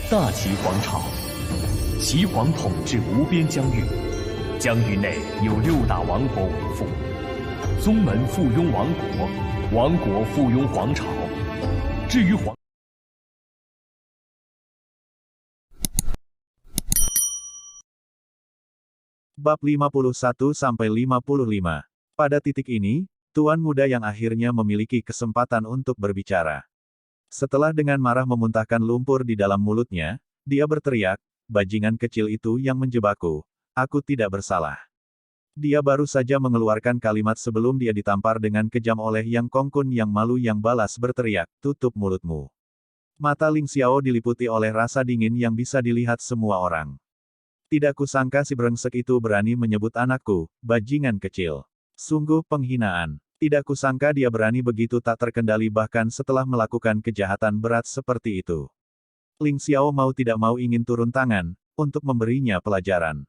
大齐皇朝，齐皇统治无边疆域，疆域内有6大王国为父，宗门附庸王国，王国附庸皇朝。至于皇 Bab 51-55. Pada titik ini, Tuan Muda yang akhirnya memiliki kesempatan untuk berbicara. Setelah dengan marah memuntahkan lumpur di dalam mulutnya, dia berteriak, "Bajingan kecil itu yang menjebakku. Aku tidak bersalah." Dia baru saja mengeluarkan kalimat sebelum dia ditampar dengan kejam oleh Yang Kongkun yang malu yang balas berteriak, "Tutup mulutmu." Mata Ling Xiao diliputi oleh rasa dingin yang bisa dilihat semua orang. Tidak kusangka si brengsek itu berani menyebut anakku, bajingan kecil. Sungguh penghinaan. Tidak kusangka dia berani begitu tak terkendali bahkan setelah melakukan kejahatan berat seperti itu. Ling Xiao mau tidak mau ingin turun tangan, untuk memberinya pelajaran.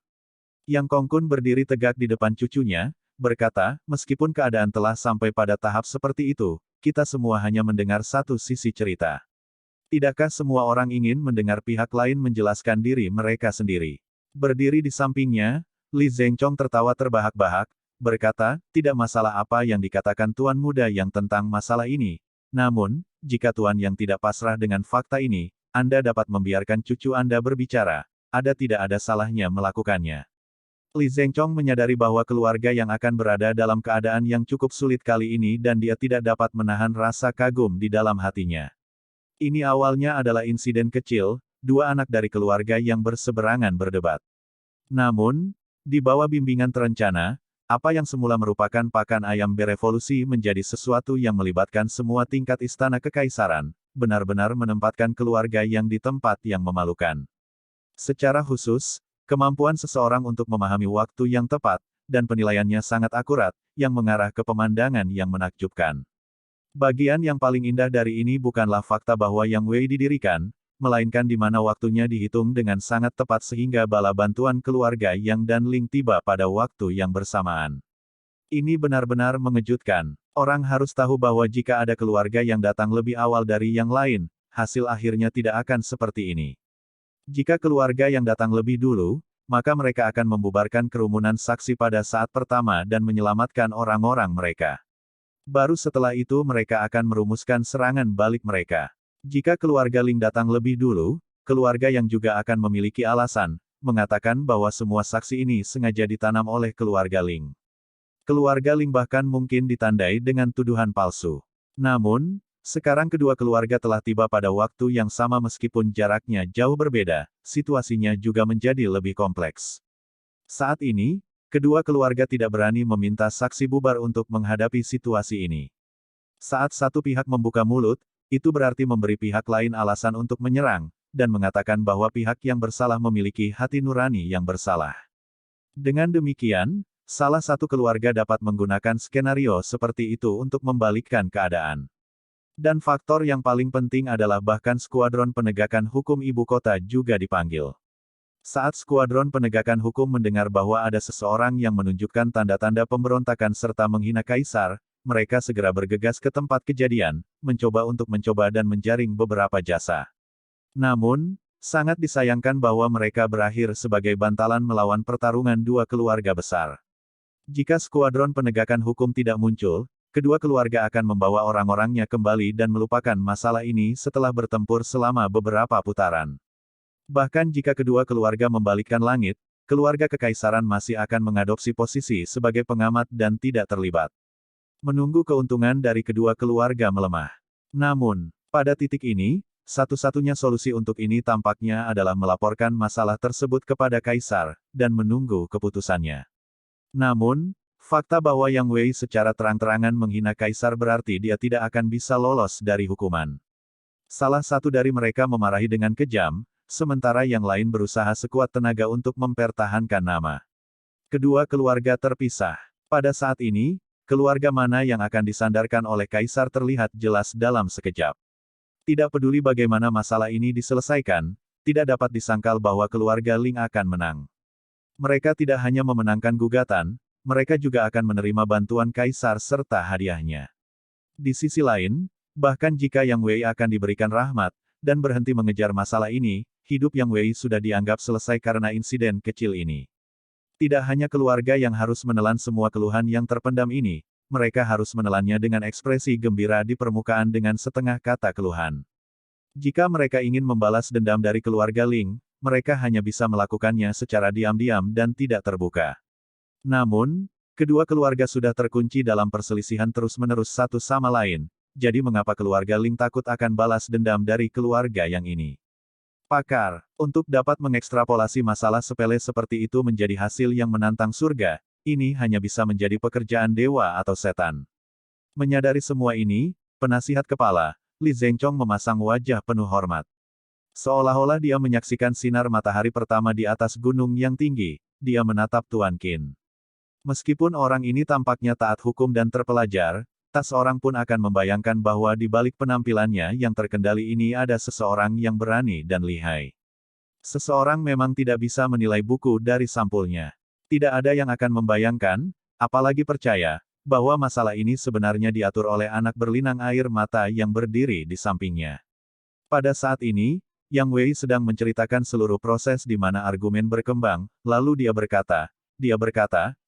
Yang Kongkun berdiri tegak di depan cucunya, berkata, meskipun keadaan telah sampai pada tahap seperti itu, kita semua hanya mendengar satu sisi cerita. Tidakkah semua orang ingin mendengar pihak lain menjelaskan diri mereka sendiri? Berdiri di sampingnya, Li Zengchong tertawa terbahak-bahak, berkata, tidak masalah apa yang dikatakan Tuan Muda yang tentang masalah ini. Namun, jika Tuan yang tidak pasrah dengan fakta ini, Anda dapat membiarkan cucu Anda berbicara, tidak ada salahnya melakukannya. Li Zengchong menyadari bahwa keluarga yang akan berada dalam keadaan yang cukup sulit kali ini dan dia tidak dapat menahan rasa kagum di dalam hatinya. Ini awalnya adalah insiden kecil, 2 anak dari keluarga yang berseberangan berdebat. Namun, di bawah bimbingan terencana, apa yang semula merupakan pakan ayam berevolusi menjadi sesuatu yang melibatkan semua tingkat istana kekaisaran, benar-benar menempatkan keluarga yang di tempat yang memalukan. Secara khusus, kemampuan seseorang untuk memahami waktu yang tepat, dan penilaiannya sangat akurat, yang mengarah ke pemandangan yang menakjubkan. Bagian yang paling indah dari ini bukanlah fakta bahwa Yang Wei didirikan, melainkan di mana waktunya dihitung dengan sangat tepat sehingga bala bantuan keluarga Yang dan Ling tiba pada waktu yang bersamaan. Ini benar-benar mengejutkan. Orang harus tahu bahwa jika ada keluarga yang datang lebih awal dari yang lain, hasil akhirnya tidak akan seperti ini. Jika keluarga yang datang lebih dulu, maka mereka akan membubarkan kerumunan saksi pada saat pertama dan menyelamatkan orang-orang mereka. Baru setelah itu mereka akan merumuskan serangan balik mereka. Jika keluarga Ling datang lebih dulu, keluarga yang juga akan memiliki alasan, mengatakan bahwa semua saksi ini sengaja ditanam oleh keluarga Ling. Keluarga Ling bahkan mungkin ditandai dengan tuduhan palsu. Namun, sekarang kedua keluarga telah tiba pada waktu yang sama meskipun jaraknya jauh berbeda, situasinya juga menjadi lebih kompleks. Saat ini, kedua keluarga tidak berani meminta saksi bubar untuk menghadapi situasi ini. Saat satu pihak membuka mulut, itu berarti memberi pihak lain alasan untuk menyerang, dan mengatakan bahwa pihak yang bersalah memiliki hati nurani yang bersalah. Dengan demikian, salah satu keluarga dapat menggunakan skenario seperti itu untuk membalikkan keadaan. Dan faktor yang paling penting adalah bahkan skuadron penegakan hukum ibu kota juga dipanggil. Saat skuadron penegakan hukum mendengar bahwa ada seseorang yang menunjukkan tanda-tanda pemberontakan serta menghina kaisar, mereka segera bergegas ke tempat kejadian, mencoba dan menjaring beberapa jasa. Namun, sangat disayangkan bahwa mereka berakhir sebagai bantalan melawan pertarungan 2 keluarga besar. Jika skuadron penegakan hukum tidak muncul, kedua keluarga akan membawa orang-orangnya kembali dan melupakan masalah ini setelah bertempur selama beberapa putaran. Bahkan jika kedua keluarga membalikkan langit, keluarga kekaisaran masih akan mengadopsi posisi sebagai pengamat dan tidak terlibat. Menunggu keuntungan dari kedua keluarga melemah. Namun, pada titik ini, satu-satunya solusi untuk ini tampaknya adalah melaporkan masalah tersebut kepada kaisar, dan menunggu keputusannya. Namun, fakta bahwa Yang Wei secara terang-terangan menghina kaisar berarti dia tidak akan bisa lolos dari hukuman. Salah satu dari mereka memarahi dengan kejam, sementara yang lain berusaha sekuat tenaga untuk mempertahankan nama. Kedua keluarga terpisah. Pada saat ini, keluarga mana yang akan disandarkan oleh kaisar terlihat jelas dalam sekejap. Tidak peduli bagaimana masalah ini diselesaikan, tidak dapat disangkal bahwa keluarga Ling akan menang. Mereka tidak hanya memenangkan gugatan, mereka juga akan menerima bantuan kaisar serta hadiahnya. Di sisi lain, bahkan jika Yang Wei akan diberikan rahmat, dan berhenti mengejar masalah ini, hidup Yang Wei sudah dianggap selesai karena insiden kecil ini. Tidak hanya keluarga yang harus menelan semua keluhan yang terpendam ini, mereka harus menelannya dengan ekspresi gembira di permukaan dengan setengah kata keluhan. Jika mereka ingin membalas dendam dari keluarga Ling, mereka hanya bisa melakukannya secara diam-diam dan tidak terbuka. Namun, kedua keluarga sudah terkunci dalam perselisihan terus-menerus satu sama lain, jadi mengapa keluarga Ling takut akan balas dendam dari keluarga yang ini? Pakar, untuk dapat mengekstrapolasi masalah sepele seperti itu menjadi hasil yang menantang surga, ini hanya bisa menjadi pekerjaan dewa atau setan. Menyadari semua ini, penasihat kepala, Li Zengchong memasang wajah penuh hormat. Seolah-olah dia menyaksikan sinar matahari pertama di atas gunung yang tinggi, dia menatap Tuan Qin. Meskipun orang ini tampaknya taat hukum dan terpelajar, tak seorang pun akan membayangkan bahwa di balik penampilannya yang terkendali ini ada seseorang yang berani dan lihai. Seseorang memang tidak bisa menilai buku dari sampulnya. Tidak ada yang akan membayangkan, apalagi percaya, bahwa masalah ini sebenarnya diatur oleh anak berlinang air mata yang berdiri di sampingnya. Pada saat ini, Yang Wei sedang menceritakan seluruh proses di mana argumen berkembang, lalu dia berkata,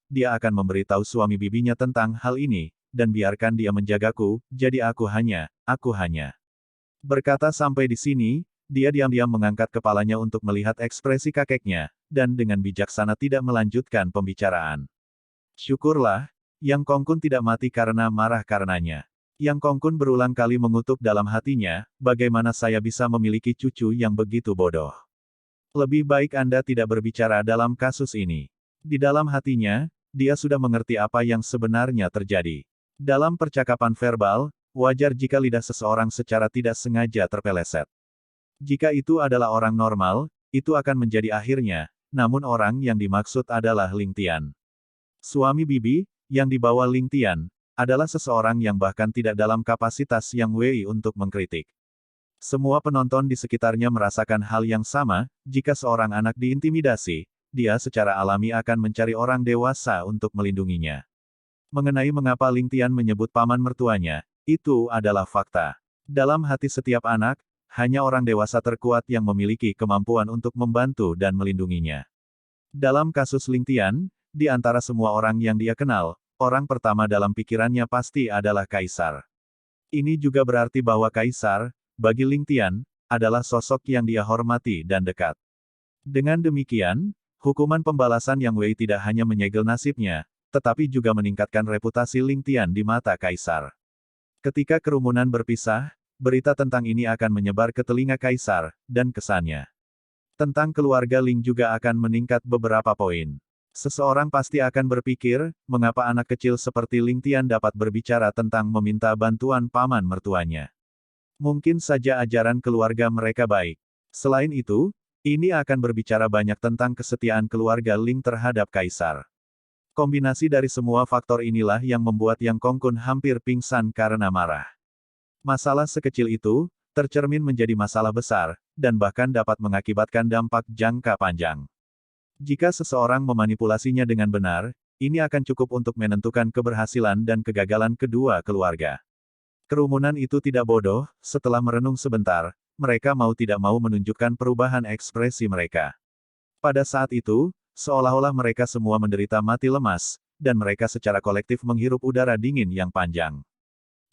dia akan memberitahu suami bibinya tentang hal ini, dan biarkan dia menjagaku, jadi aku hanya. Berkata sampai di sini, dia diam-diam mengangkat kepalanya untuk melihat ekspresi kakeknya, dan dengan bijaksana tidak melanjutkan pembicaraan. Syukurlah, Yang Kongkun tidak mati karena marah karenanya. Yang Kongkun berulang kali mengutuk dalam hatinya, bagaimana saya bisa memiliki cucu yang begitu bodoh. Lebih baik Anda tidak berbicara dalam kasus ini. Di dalam hatinya, dia sudah mengerti apa yang sebenarnya terjadi. Dalam percakapan verbal, wajar jika lidah seseorang secara tidak sengaja terpeleset. Jika itu adalah orang normal, itu akan menjadi akhirnya, namun orang yang dimaksud adalah Ling Tian. Suami bibi, yang dibawa Ling Tian, adalah seseorang yang bahkan tidak dalam kapasitas Yang Wei untuk mengkritik. Semua penonton di sekitarnya merasakan hal yang sama, jika seorang anak diintimidasi, dia secara alami akan mencari orang dewasa untuk melindunginya. Mengenai mengapa Ling Tian menyebut paman mertuanya, itu adalah fakta. Dalam hati setiap anak, hanya orang dewasa terkuat yang memiliki kemampuan untuk membantu dan melindunginya. Dalam kasus Ling Tian, di antara semua orang yang dia kenal, orang pertama dalam pikirannya pasti adalah Kaisar. Ini juga berarti bahwa Kaisar, bagi Ling Tian, adalah sosok yang dia hormati dan dekat. Dengan demikian, hukuman pembalasan Yang Wei tidak hanya menyegel nasibnya, tetapi juga meningkatkan reputasi Ling Tian di mata Kaisar. Ketika kerumunan berpisah, berita tentang ini akan menyebar ke telinga Kaisar, dan kesannya tentang keluarga Ling juga akan meningkat beberapa poin. Seseorang pasti akan berpikir, mengapa anak kecil seperti Ling Tian dapat berbicara tentang meminta bantuan paman mertuanya. Mungkin saja ajaran keluarga mereka baik. Selain itu, ini akan berbicara banyak tentang kesetiaan keluarga Ling terhadap Kaisar. Kombinasi dari semua faktor inilah yang membuat Yang Kongkun hampir pingsan karena marah. Masalah sekecil itu, tercermin menjadi masalah besar, dan bahkan dapat mengakibatkan dampak jangka panjang. Jika seseorang memanipulasinya dengan benar, ini akan cukup untuk menentukan keberhasilan dan kegagalan kedua keluarga. Kerumunan itu tidak bodoh, setelah merenung sebentar, mereka mau tidak mau menunjukkan perubahan ekspresi mereka. Pada saat itu, seolah-olah mereka semua menderita mati lemas, dan mereka secara kolektif menghirup udara dingin yang panjang.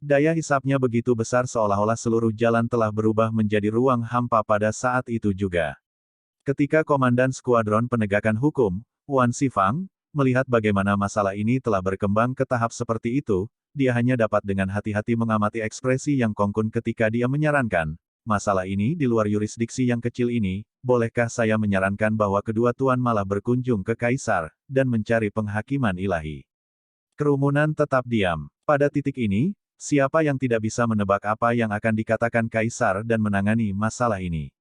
Daya hisapnya begitu besar seolah-olah seluruh jalan telah berubah menjadi ruang hampa pada saat itu juga. Ketika Komandan Skuadron Penegakan Hukum, Wan Xifang, melihat bagaimana masalah ini telah berkembang ke tahap seperti itu, dia hanya dapat dengan hati-hati mengamati ekspresi Yang Kongkun ketika dia menyarankan, masalah ini di luar yurisdiksi yang kecil ini, bolehkah saya menyarankan bahwa kedua tuan malah berkunjung ke Kaisar, dan mencari penghakiman ilahi. Kerumunan tetap diam. Pada titik ini, siapa yang tidak bisa menebak apa yang akan dikatakan Kaisar dan menangani masalah ini?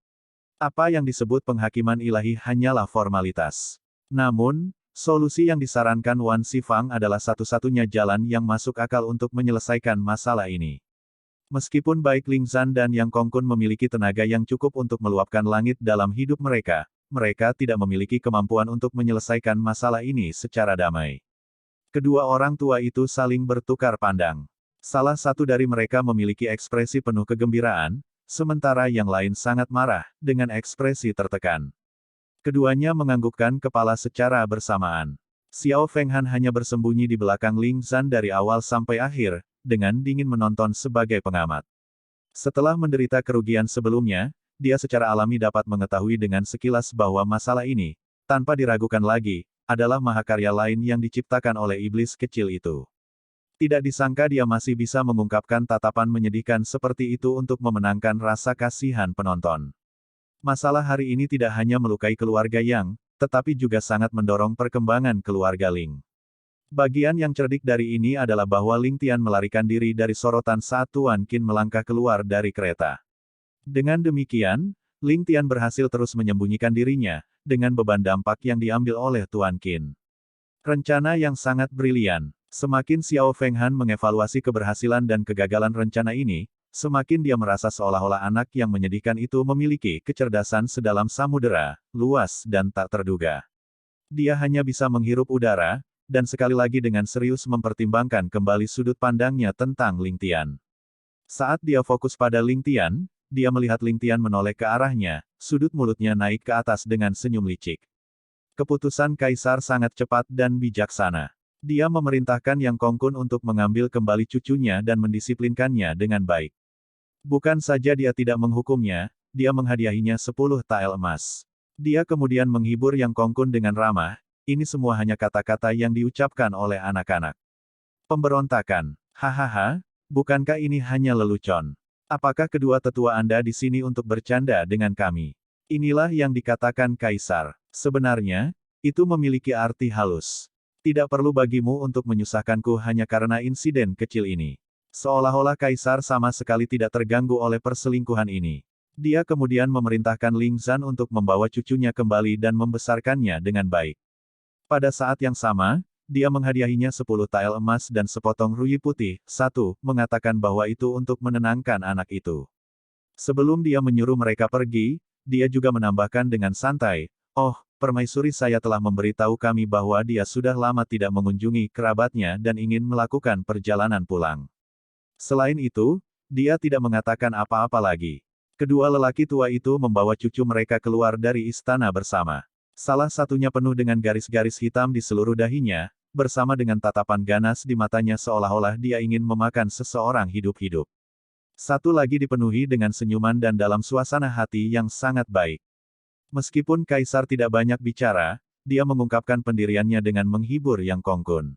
Apa yang disebut penghakiman ilahi hanyalah formalitas. Namun, solusi yang disarankan Wan Xifang adalah satu-satunya jalan yang masuk akal untuk menyelesaikan masalah ini. Meskipun baik Ling Zan dan Yang Kongkun memiliki tenaga yang cukup untuk meluapkan langit dalam hidup mereka, mereka tidak memiliki kemampuan untuk menyelesaikan masalah ini secara damai. Kedua orang tua itu saling bertukar pandang. Salah satu dari mereka memiliki ekspresi penuh kegembiraan, sementara yang lain sangat marah, dengan ekspresi tertekan. Keduanya menganggukkan kepala secara bersamaan. Xiao Fenghan hanya bersembunyi di belakang Ling Zhan dari awal sampai akhir, dengan dingin menonton sebagai pengamat. Setelah menderita kerugian sebelumnya, dia secara alami dapat mengetahui dengan sekilas bahwa masalah ini, tanpa diragukan lagi, adalah mahakarya lain yang diciptakan oleh iblis kecil itu. Tidak disangka dia masih bisa mengungkapkan tatapan menyedihkan seperti itu untuk memenangkan rasa kasihan penonton. Masalah hari ini tidak hanya melukai keluarga Yang, tetapi juga sangat mendorong perkembangan keluarga Ling. Bagian yang cerdik dari ini adalah bahwa Ling Tian melarikan diri dari sorotan saat Tuan Qin melangkah keluar dari kereta. Dengan demikian, Ling Tian berhasil terus menyembunyikan dirinya, dengan beban dampak yang diambil oleh Tuan Qin. Rencana yang sangat brilian. Semakin Xiao Fenghan mengevaluasi keberhasilan dan kegagalan rencana ini, semakin dia merasa seolah-olah anak yang menyedihkan itu memiliki kecerdasan sedalam samudera, luas dan tak terduga. Dia hanya bisa menghirup udara, dan sekali lagi dengan serius mempertimbangkan kembali sudut pandangnya tentang Ling Tian. Saat dia fokus pada Ling Tian, dia melihat Ling Tian menoleh ke arahnya, sudut mulutnya naik ke atas dengan senyum licik. Keputusan Kaisar sangat cepat dan bijaksana. Dia memerintahkan Yang Kongkun untuk mengambil kembali cucunya dan mendisiplinkannya dengan baik. Bukan saja dia tidak menghukumnya, dia menghadiahinya 10 tael emas. Dia kemudian menghibur Yang Kongkun dengan ramah, ini semua hanya kata-kata yang diucapkan oleh anak-anak. Pemberontakan. Hahaha, bukankah ini hanya lelucon? Apakah kedua tetua Anda di sini untuk bercanda dengan kami? Inilah yang dikatakan Kaisar. Sebenarnya, itu memiliki arti halus. Tidak perlu bagimu untuk menyusahkanku hanya karena insiden kecil ini. Seolah-olah Kaisar sama sekali tidak terganggu oleh perselingkuhan ini. Dia kemudian memerintahkan Ling Zhan untuk membawa cucunya kembali dan membesarkannya dengan baik. Pada saat yang sama, dia menghadiahinya 10 tael emas dan sepotong ruyi putih, mengatakan bahwa itu untuk menenangkan anak itu. Sebelum dia menyuruh mereka pergi, dia juga menambahkan dengan santai, "Oh, permaisuri saya telah memberitahu kami bahwa dia sudah lama tidak mengunjungi kerabatnya dan ingin melakukan perjalanan pulang." Selain itu, dia tidak mengatakan apa-apa lagi. Kedua lelaki tua itu membawa cucu mereka keluar dari istana bersama. Salah satunya penuh dengan garis-garis hitam di seluruh dahinya, bersama dengan tatapan ganas di matanya seolah-olah dia ingin memakan seseorang hidup-hidup. Satu lagi dipenuhi dengan senyuman dan dalam suasana hati yang sangat baik. Meskipun Kaisar tidak banyak bicara, dia mengungkapkan pendiriannya dengan menghibur Yang Kongkun.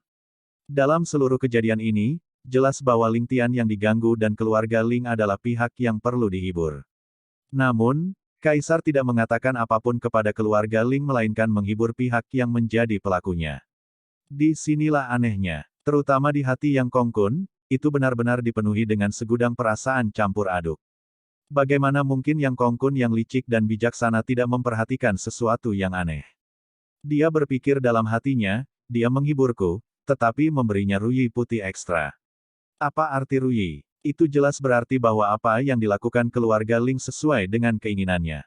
Dalam seluruh kejadian ini, jelas bahwa Ling Tian yang diganggu dan keluarga Ling adalah pihak yang perlu dihibur. Namun, Kaisar tidak mengatakan apapun kepada keluarga Ling melainkan menghibur pihak yang menjadi pelakunya. Di sinilah anehnya, terutama di hati Yang Kongkun, itu benar-benar dipenuhi dengan segudang perasaan campur aduk. Bagaimana mungkin Yang Kongkun yang licik dan bijaksana tidak memperhatikan sesuatu yang aneh? Dia berpikir dalam hatinya, dia menghiburku, tetapi memberinya ruyi putih ekstra. Apa arti ruyi? Itu jelas berarti bahwa apa yang dilakukan keluarga Ling sesuai dengan keinginannya.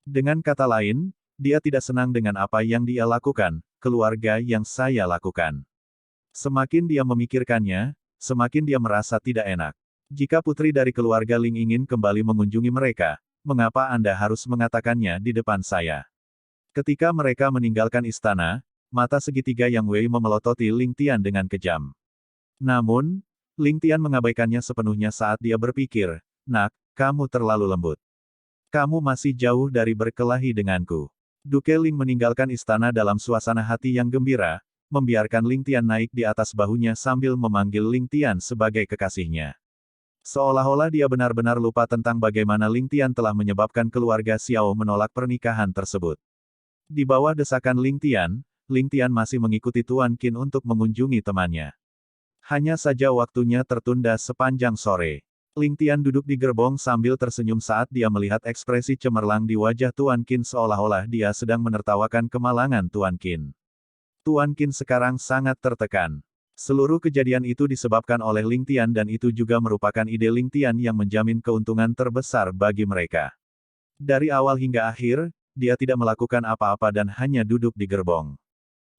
Dengan kata lain, dia tidak senang dengan apa yang dia lakukan, keluarga yang saya lakukan. Semakin dia memikirkannya, semakin dia merasa tidak enak. Jika putri dari keluarga Ling ingin kembali mengunjungi mereka, mengapa Anda harus mengatakannya di depan saya? Ketika mereka meninggalkan istana, mata segitiga Yang Wei memelototi Ling Tian dengan kejam. Namun, Ling Tian mengabaikannya sepenuhnya saat dia berpikir, "Nak, kamu terlalu lembut. Kamu masih jauh dari berkelahi denganku." Duke Ling meninggalkan istana dalam suasana hati yang gembira, membiarkan Ling Tian naik di atas bahunya sambil memanggil Ling Tian sebagai kekasihnya. Seolah-olah dia benar-benar lupa tentang bagaimana Ling Tian telah menyebabkan keluarga Xiao menolak pernikahan tersebut. Di bawah desakan Ling Tian masih mengikuti Tuan Qin untuk mengunjungi temannya. Hanya saja waktunya tertunda sepanjang sore. Ling Tian duduk di gerbong sambil tersenyum saat dia melihat ekspresi cemerlang di wajah Tuan Qin seolah-olah dia sedang menertawakan kemalangan Tuan Qin. Tuan Qin sekarang sangat tertekan. Seluruh kejadian itu disebabkan oleh Ling Tian dan itu juga merupakan ide Ling Tian yang menjamin keuntungan terbesar bagi mereka. Dari awal hingga akhir, dia tidak melakukan apa-apa dan hanya duduk di gerbong.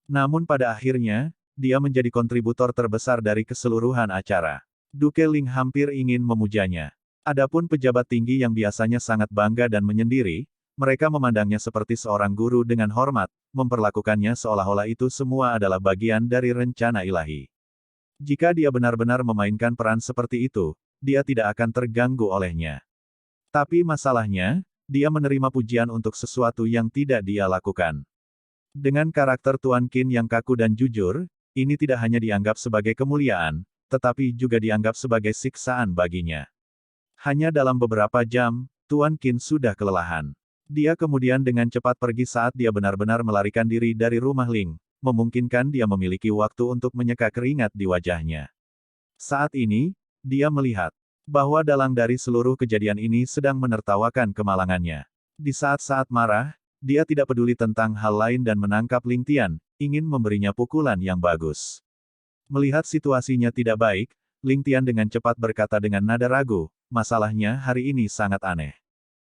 Namun pada akhirnya, dia menjadi kontributor terbesar dari keseluruhan acara. Duke Ling hampir ingin memujanya. Adapun pejabat tinggi yang biasanya sangat bangga dan menyendiri, mereka memandangnya seperti seorang guru dengan hormat, memperlakukannya seolah-olah itu semua adalah bagian dari rencana ilahi. Jika dia benar-benar memainkan peran seperti itu, dia tidak akan terganggu olehnya. Tapi masalahnya, dia menerima pujian untuk sesuatu yang tidak dia lakukan. Dengan karakter Tuan Qin yang kaku dan jujur, ini tidak hanya dianggap sebagai kemuliaan, tetapi juga dianggap sebagai siksaan baginya. Hanya dalam beberapa jam, Tuan Qin sudah kelelahan. Dia kemudian dengan cepat pergi saat dia benar-benar melarikan diri dari rumah Ling, memungkinkan dia memiliki waktu untuk menyeka keringat di wajahnya. Saat ini, dia melihat bahwa dalang dari seluruh kejadian ini sedang menertawakan kemalangannya. Di saat-saat marah, dia tidak peduli tentang hal lain dan menangkap Ling Tian, ingin memberinya pukulan yang bagus. Melihat situasinya tidak baik, Ling Tian dengan cepat berkata dengan nada ragu, masalahnya hari ini sangat aneh.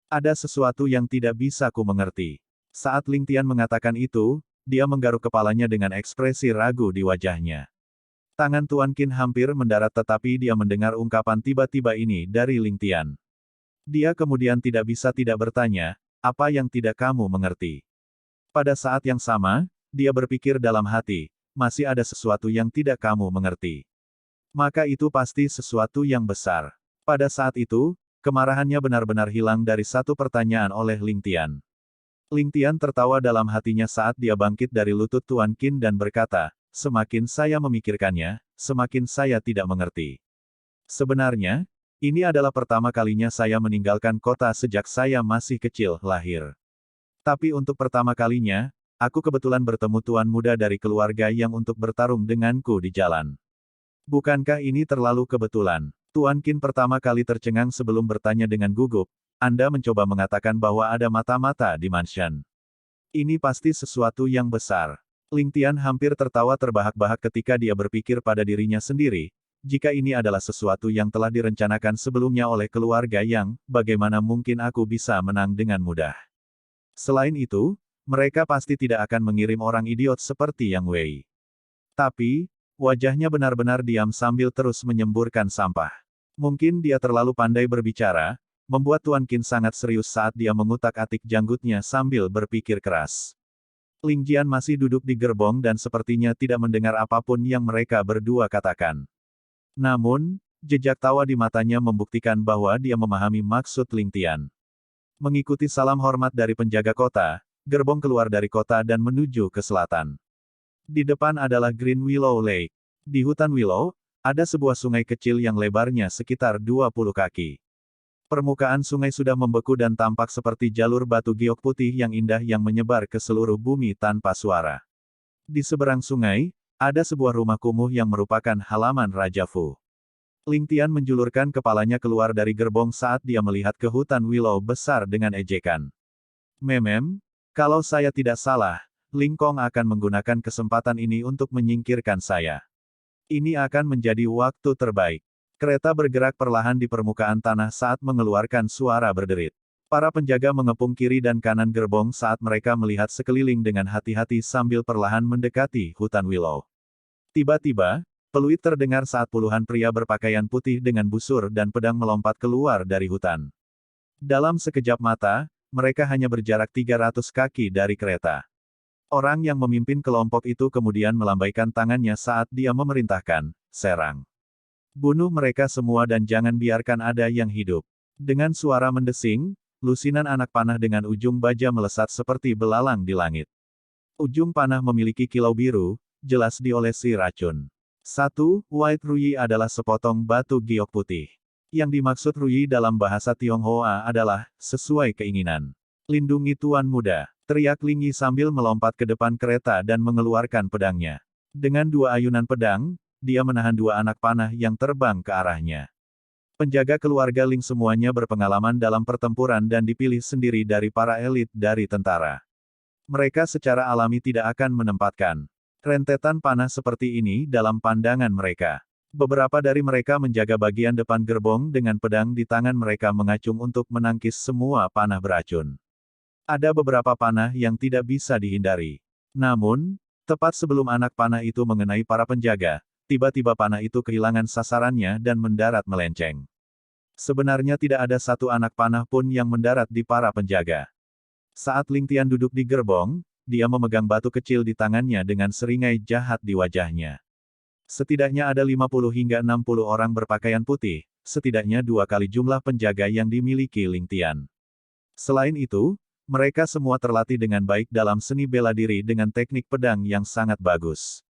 Ada sesuatu yang tidak bisa ku mengerti. Saat Ling Tian mengatakan itu, dia menggaruk kepalanya dengan ekspresi ragu di wajahnya. Tangan Tuan Qin hampir mendarat tetapi dia mendengar ungkapan tiba-tiba ini dari Ling Tian. Dia kemudian tidak bisa tidak bertanya, apa yang tidak kamu mengerti? Pada saat yang sama, dia berpikir dalam hati, masih ada sesuatu yang tidak kamu mengerti. Maka itu pasti sesuatu yang besar. Pada saat itu, kemarahannya benar-benar hilang dari satu pertanyaan oleh Ling Tian. Ling Tian tertawa dalam hatinya saat dia bangkit dari lutut Tuan Qin dan berkata, semakin saya memikirkannya, semakin saya tidak mengerti. Sebenarnya, ini adalah pertama kalinya saya meninggalkan kota sejak saya masih kecil, lahir. Tapi untuk pertama kalinya, aku kebetulan bertemu tuan muda dari keluarga yang untuk bertarung denganku di jalan. Bukankah ini terlalu kebetulan? Tuan Qin pertama kali tercengang sebelum bertanya dengan gugup, Anda mencoba mengatakan bahwa ada mata-mata di mansion. Ini pasti sesuatu yang besar. Ling Tian hampir tertawa terbahak-bahak ketika dia berpikir pada dirinya sendiri, jika ini adalah sesuatu yang telah direncanakan sebelumnya oleh keluarga yang, bagaimana mungkin aku bisa menang dengan mudah. Selain itu, mereka pasti tidak akan mengirim orang idiot seperti Yang Wei. Tapi, wajahnya benar-benar diam sambil terus menyemburkan sampah. Mungkin dia terlalu pandai berbicara, membuat Tuan Qin sangat serius saat dia mengutak-atik janggutnya sambil berpikir keras. Ling Jian masih duduk di gerbong dan sepertinya tidak mendengar apapun yang mereka berdua katakan. Namun, jejak tawa di matanya membuktikan bahwa dia memahami maksud Ling Tian. Mengikuti salam hormat dari penjaga kota, gerbong keluar dari kota dan menuju ke selatan. Di depan adalah Green Willow Lake. Di hutan Willow, ada sebuah sungai kecil yang lebarnya sekitar 20 kaki. Permukaan sungai sudah membeku dan tampak seperti jalur batu giok putih yang indah yang menyebar ke seluruh bumi tanpa suara. Di seberang sungai, ada sebuah rumah kumuh yang merupakan halaman Raja Fu. Ling Tian menjulurkan kepalanya keluar dari gerbong saat dia melihat ke hutan Willow besar dengan ejekan. Memem, kalau saya tidak salah, Ling Kong akan menggunakan kesempatan ini untuk menyingkirkan saya. Ini akan menjadi waktu terbaik. Kereta bergerak perlahan di permukaan tanah saat mengeluarkan suara berderit. Para penjaga mengepung kiri dan kanan gerbong saat mereka melihat sekeliling dengan hati-hati sambil perlahan mendekati hutan Willow. Tiba-tiba, peluit terdengar saat puluhan pria berpakaian putih dengan busur dan pedang melompat keluar dari hutan. Dalam sekejap mata, mereka hanya berjarak 300 kaki dari kereta. Orang yang memimpin kelompok itu kemudian melambaikan tangannya saat dia memerintahkan, serang. Bunuh mereka semua dan jangan biarkan ada yang hidup. Dengan suara mendesing, lusinan anak panah dengan ujung baja melesat seperti belalang di langit. Ujung panah memiliki kilau biru, jelas diolesi racun. 1. White Ruyi adalah sepotong batu giok putih. Yang dimaksud Ruyi dalam bahasa Tionghoa adalah, sesuai keinginan. Lindungi Tuan Muda, teriak Ling Yi sambil melompat ke depan kereta dan mengeluarkan pedangnya. Dengan dua ayunan pedang, dia menahan dua anak panah yang terbang ke arahnya. Penjaga keluarga Ling semuanya berpengalaman dalam pertempuran dan dipilih sendiri dari para elit dari tentara. Mereka secara alami tidak akan menempatkan rentetan panah seperti ini dalam pandangan mereka. Beberapa dari mereka menjaga bagian depan gerbong dengan pedang di tangan mereka mengacung untuk menangkis semua panah beracun. Ada beberapa panah yang tidak bisa dihindari. Namun, tepat sebelum anak panah itu mengenai para penjaga, tiba-tiba panah itu kehilangan sasarannya dan mendarat melenceng. Sebenarnya tidak ada satu anak panah pun yang mendarat di para penjaga. Saat Ling Tian duduk di gerbong, dia memegang batu kecil di tangannya dengan seringai jahat di wajahnya. Setidaknya ada 50 hingga 60 orang berpakaian putih, setidaknya 2 kali jumlah penjaga yang dimiliki Ling Tian. Selain itu, mereka semua terlatih dengan baik dalam seni bela diri dengan teknik pedang yang sangat bagus.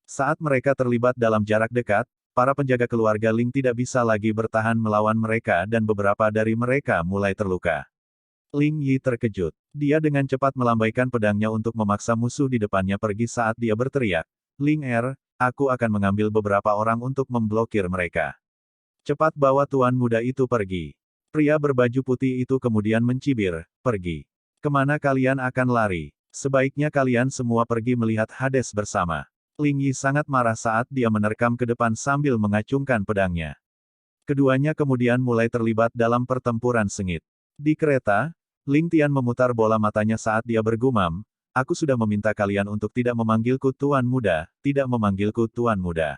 Saat mereka terlibat dalam jarak dekat, para penjaga keluarga Ling tidak bisa lagi bertahan melawan mereka dan beberapa dari mereka mulai terluka. Ling Yi terkejut. Dia dengan cepat melambaikan pedangnya untuk memaksa musuh di depannya pergi saat dia berteriak, "Ling Er, aku akan mengambil beberapa orang untuk memblokir mereka. Cepat bawa tuan muda itu pergi." Pria berbaju putih itu kemudian mencibir, "Pergi. Kemana kalian akan lari? Sebaiknya kalian semua pergi melihat Hades bersama." Ling Yi sangat marah saat dia menerkam ke depan sambil mengacungkan pedangnya. Keduanya kemudian mulai terlibat dalam pertempuran sengit. Di kereta, Ling Tian memutar bola matanya saat dia bergumam, "Aku sudah meminta kalian untuk tidak memanggilku tuan muda, tidak memanggilku tuan muda.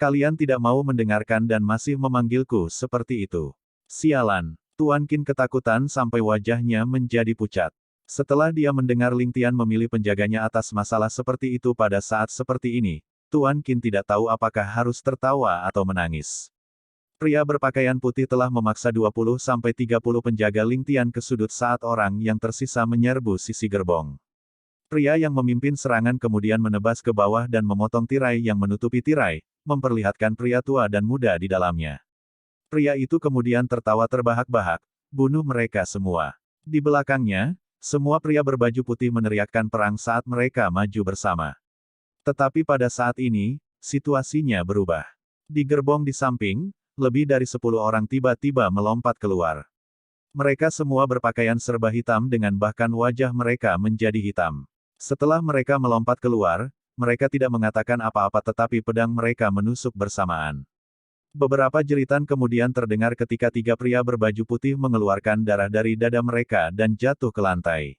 Kalian tidak mau mendengarkan dan masih memanggilku seperti itu. Sialan." Tuan Qin ketakutan sampai wajahnya menjadi pucat. Setelah dia mendengar Ling Tian memilih penjaganya atas masalah seperti itu pada saat seperti ini, Tuan Qin tidak tahu apakah harus tertawa atau menangis. Pria berpakaian putih telah memaksa 20-30 penjaga Ling Tian ke sudut saat orang yang tersisa menyerbu sisi gerbong. Pria yang memimpin serangan kemudian menebas ke bawah dan memotong tirai yang menutupi tirai, memperlihatkan pria tua dan muda di dalamnya. Pria itu kemudian tertawa terbahak-bahak, "Bunuh mereka semua." Di belakangnya, semua pria berbaju putih meneriakkan perang saat mereka maju bersama. Tetapi pada saat ini, situasinya berubah. Di gerbong di samping, lebih dari 10 orang tiba-tiba melompat keluar. Mereka semua berpakaian serba hitam dengan bahkan wajah mereka menjadi hitam. Setelah mereka melompat keluar, mereka tidak mengatakan apa-apa tetapi pedang mereka menusuk bersamaan. Beberapa jeritan kemudian terdengar ketika 3 pria berbaju putih mengeluarkan darah dari dada mereka dan jatuh ke lantai.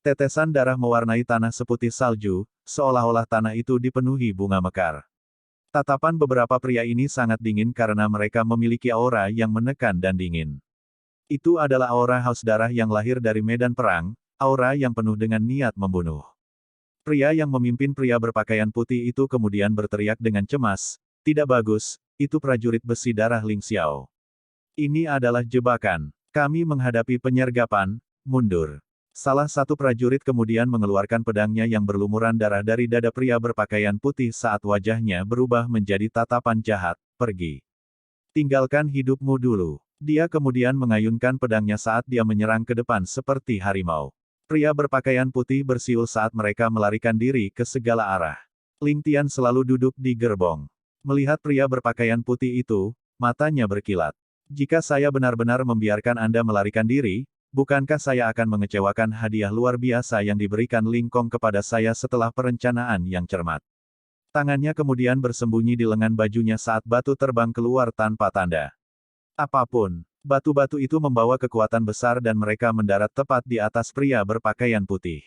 Tetesan darah mewarnai tanah seputih salju, seolah-olah tanah itu dipenuhi bunga mekar. Tatapan beberapa pria ini sangat dingin karena mereka memiliki aura yang menekan dan dingin. Itu adalah aura haus darah yang lahir dari medan perang, aura yang penuh dengan niat membunuh. Pria yang memimpin pria berpakaian putih itu kemudian berteriak dengan cemas, "Tidak bagus, itu prajurit besi darah Ling Xiao. Ini adalah jebakan. Kami menghadapi penyergapan, mundur." Salah satu prajurit kemudian mengeluarkan pedangnya yang berlumuran darah dari dada pria berpakaian putih saat wajahnya berubah menjadi tatapan jahat, "Pergi. Tinggalkan hidupmu dulu." Dia kemudian mengayunkan pedangnya saat dia menyerang ke depan seperti harimau. Pria berpakaian putih bersiul saat mereka melarikan diri ke segala arah. Ling Tian selalu duduk di gerbong. Melihat pria berpakaian putih itu, matanya berkilat. "Jika saya benar-benar membiarkan Anda melarikan diri, bukankah saya akan mengecewakan hadiah luar biasa yang diberikan Ling Kong kepada saya setelah perencanaan yang cermat?" Tangannya kemudian bersembunyi di lengan bajunya saat batu terbang keluar tanpa tanda. Apapun, batu-batu itu membawa kekuatan besar dan mereka mendarat tepat di atas pria berpakaian putih.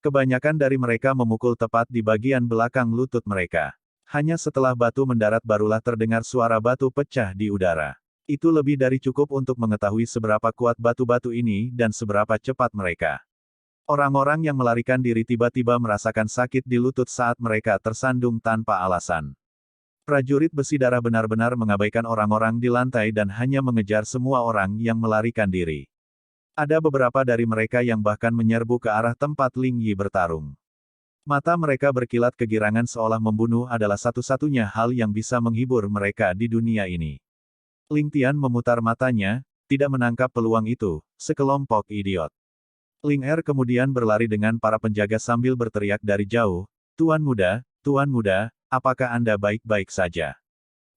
Kebanyakan dari mereka memukul tepat di bagian belakang lutut mereka. Hanya setelah batu mendarat barulah terdengar suara batu pecah di udara. Itu lebih dari cukup untuk mengetahui seberapa kuat batu-batu ini dan seberapa cepat mereka. Orang-orang yang melarikan diri tiba-tiba merasakan sakit di lutut saat mereka tersandung tanpa alasan. Prajurit besi darah benar-benar mengabaikan orang-orang di lantai dan hanya mengejar semua orang yang melarikan diri. Ada beberapa dari mereka yang bahkan menyerbu ke arah tempat Ling Yi bertarung. Mata mereka berkilat kegirangan seolah membunuh adalah satu-satunya hal yang bisa menghibur mereka di dunia ini. Ling Tian memutar matanya, tidak menangkap peluang itu, sekelompok idiot. Ling Er kemudian berlari dengan para penjaga sambil berteriak dari jauh, Tuan muda, apakah Anda baik-baik saja?"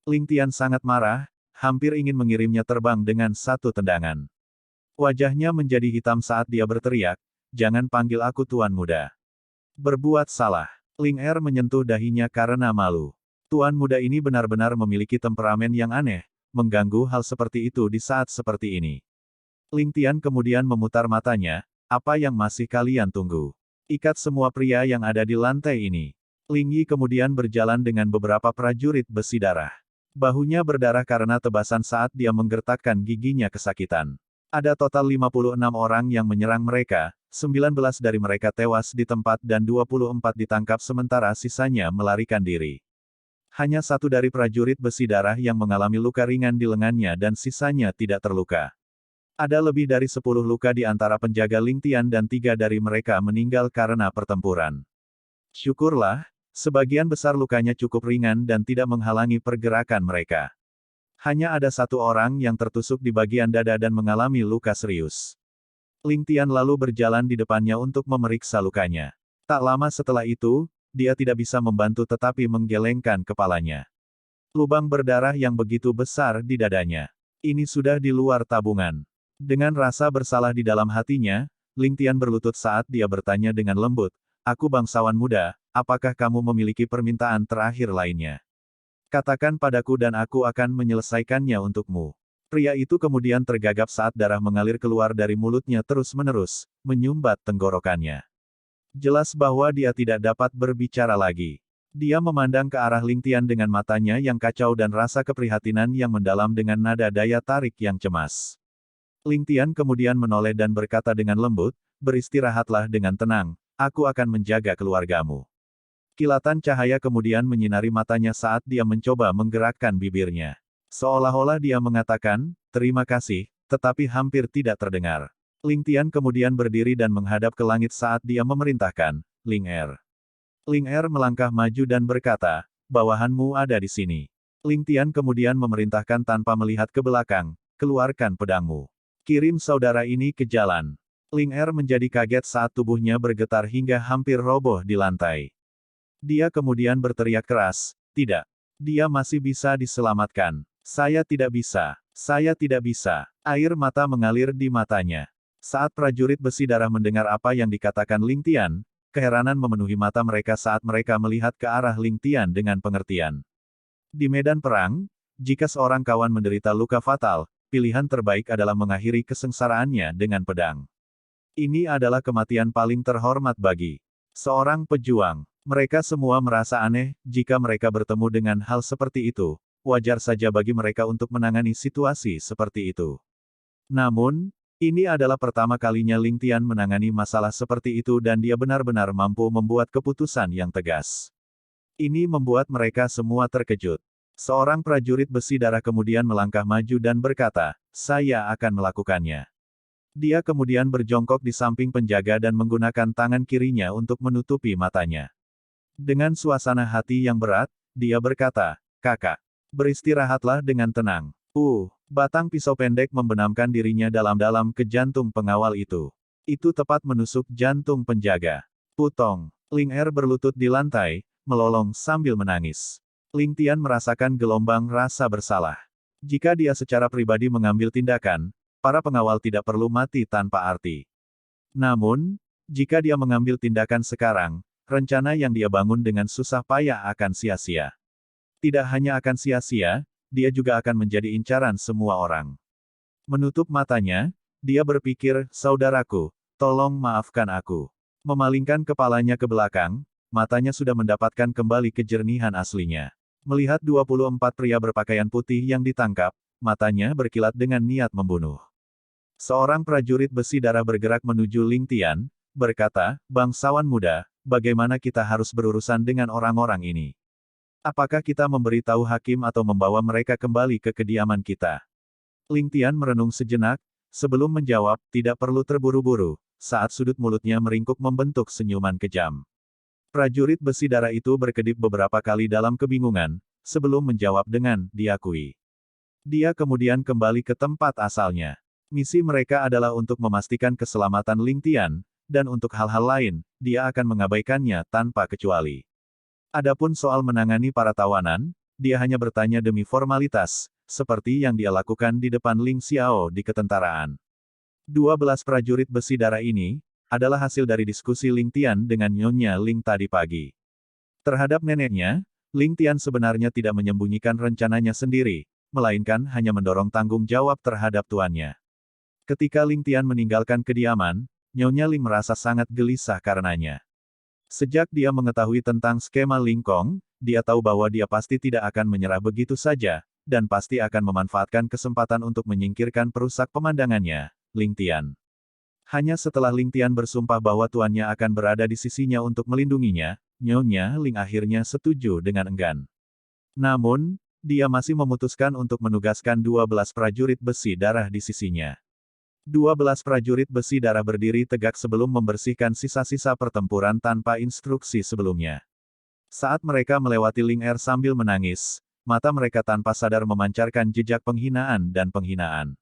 Ling Tian sangat marah, hampir ingin mengirimnya terbang dengan satu tendangan. Wajahnya menjadi hitam saat dia berteriak, "Jangan panggil aku Tuan muda. Berbuat salah." Ling Er menyentuh dahinya karena malu. Tuan muda ini benar-benar memiliki temperamen yang aneh, mengganggu hal seperti itu di saat seperti ini. Ling Tian kemudian memutar matanya, "Apa yang masih kalian tunggu? Ikat semua pria yang ada di lantai ini." Ling Yi kemudian berjalan dengan beberapa prajurit besi darah. Bahunya berdarah karena tebasan saat dia menggertakkan giginya kesakitan. Ada total 56 orang yang menyerang mereka, 19 dari mereka tewas di tempat dan 24 ditangkap sementara sisanya melarikan diri. Hanya satu dari prajurit besi darah yang mengalami luka ringan di lengannya dan sisanya tidak terluka. Ada lebih dari 10 luka di antara penjaga Lingtian dan 3 dari mereka meninggal karena pertempuran. Syukurlah, sebagian besar lukanya cukup ringan dan tidak menghalangi pergerakan mereka. Hanya ada satu orang yang tertusuk di bagian dada dan mengalami luka serius. Lingtian lalu berjalan di depannya untuk memeriksa lukanya. Tak lama setelah itu, dia tidak bisa membantu tetapi menggelengkan kepalanya. Lubang berdarah yang begitu besar di dadanya. Ini sudah di luar tabungan. Dengan rasa bersalah di dalam hatinya, Lingtian berlutut saat dia bertanya dengan lembut, "Aku bangsawan muda, apakah kamu memiliki permintaan terakhir lainnya? Katakan padaku dan aku akan menyelesaikannya untukmu." Pria itu kemudian tergagap saat darah mengalir keluar dari mulutnya terus-menerus, menyumbat tenggorokannya. Jelas bahwa dia tidak dapat berbicara lagi. Dia memandang ke arah Lingtian dengan matanya yang kacau dan rasa keprihatinan yang mendalam dengan nada daya tarik yang cemas. Lingtian kemudian menoleh dan berkata dengan lembut, "Beristirahatlah dengan tenang, aku akan menjaga keluargamu." Kilatan cahaya kemudian menyinari matanya saat dia mencoba menggerakkan bibirnya. Seolah-olah dia mengatakan, "Terima kasih," tetapi hampir tidak terdengar. Lingtian kemudian berdiri dan menghadap ke langit saat dia memerintahkan, "Ling Er." Ling Er melangkah maju dan berkata, "Bawahanmu ada di sini." Lingtian kemudian memerintahkan tanpa melihat ke belakang, "Keluarkan pedangmu. Kirim saudara ini ke jalan." Ling Er menjadi kaget saat tubuhnya bergetar hingga hampir roboh di lantai. Dia kemudian berteriak keras, "Tidak. Dia masih bisa diselamatkan. Saya tidak bisa. Saya tidak bisa." Air mata mengalir di matanya. Saat prajurit besi darah mendengar apa yang dikatakan Lingtian, keheranan memenuhi mata mereka saat mereka melihat ke arah Lingtian dengan pengertian. Di medan perang, jika seorang kawan menderita luka fatal, pilihan terbaik adalah mengakhiri kesengsaraannya dengan pedang. Ini adalah kematian paling terhormat bagi seorang pejuang. Mereka semua merasa aneh, jika mereka bertemu dengan hal seperti itu, wajar saja bagi mereka untuk menangani situasi seperti itu. Namun, ini adalah pertama kalinya Lingtian menangani masalah seperti itu dan dia benar-benar mampu membuat keputusan yang tegas. Ini membuat mereka semua terkejut. Seorang prajurit besi darah kemudian melangkah maju dan berkata, "Saya akan melakukannya." Dia kemudian berjongkok di samping penjaga dan menggunakan tangan kirinya untuk menutupi matanya. Dengan suasana hati yang berat, dia berkata, "Kakak, beristirahatlah dengan tenang." Batang pisau pendek membenamkan dirinya dalam-dalam ke jantung pengawal itu. Itu tepat menusuk jantung penjaga. Putong. Ling Er berlutut di lantai, melolong sambil menangis. Lingtian merasakan gelombang rasa bersalah. Jika dia secara pribadi mengambil tindakan, para pengawal tidak perlu mati tanpa arti. Namun, jika dia mengambil tindakan sekarang, rencana yang dia bangun dengan susah payah akan sia-sia. Tidak hanya akan sia-sia, dia juga akan menjadi incaran semua orang. Menutup matanya, dia berpikir, "Saudaraku, tolong maafkan aku." Memalingkan kepalanya ke belakang, matanya sudah mendapatkan kembali kejernihan aslinya. Melihat 24 pria berpakaian putih yang ditangkap, matanya berkilat dengan niat membunuh. Seorang prajurit besi darah bergerak menuju Lingtian, berkata, "Bangsawan muda, bagaimana kita harus berurusan dengan orang-orang ini? Apakah kita memberitahu hakim atau membawa mereka kembali ke kediaman kita?" Lingtian merenung sejenak, sebelum menjawab, "Tidak perlu terburu-buru," saat sudut mulutnya meringkuk membentuk senyuman kejam. Prajurit besi darah itu berkedip beberapa kali dalam kebingungan, sebelum menjawab dengan, "Diakui." Dia kemudian kembali ke tempat asalnya. Misi mereka adalah untuk memastikan keselamatan Lingtian, dan untuk hal-hal lain, dia akan mengabaikannya tanpa kecuali. Adapun soal menangani para tawanan, dia hanya bertanya demi formalitas, seperti yang dia lakukan di depan Ling Xiao di ketentaraan. 12 prajurit besi darah ini, adalah hasil dari diskusi Lingtian dengan Nyonya Ling tadi pagi. Terhadap neneknya, Lingtian sebenarnya tidak menyembunyikan rencananya sendiri, melainkan hanya mendorong tanggung jawab terhadap tuannya. Ketika Lingtian meninggalkan kediaman, Nyonya Ling merasa sangat gelisah karenanya. Sejak dia mengetahui tentang skema Ling Kong, dia tahu bahwa dia pasti tidak akan menyerah begitu saja, dan pasti akan memanfaatkan kesempatan untuk menyingkirkan perusak pemandangannya, Ling Tian. Hanya setelah Ling Tian bersumpah bahwa tuannya akan berada di sisinya untuk melindunginya, Nyonya Ling akhirnya setuju dengan enggan. Namun, dia masih memutuskan untuk menugaskan 12 prajurit besi darah di sisinya. 12 prajurit besi darah berdiri tegak sebelum membersihkan sisa-sisa pertempuran tanpa instruksi sebelumnya. Saat mereka melewati Ling Er sambil menangis, mata mereka tanpa sadar memancarkan jejak penghinaan dan penghinaan.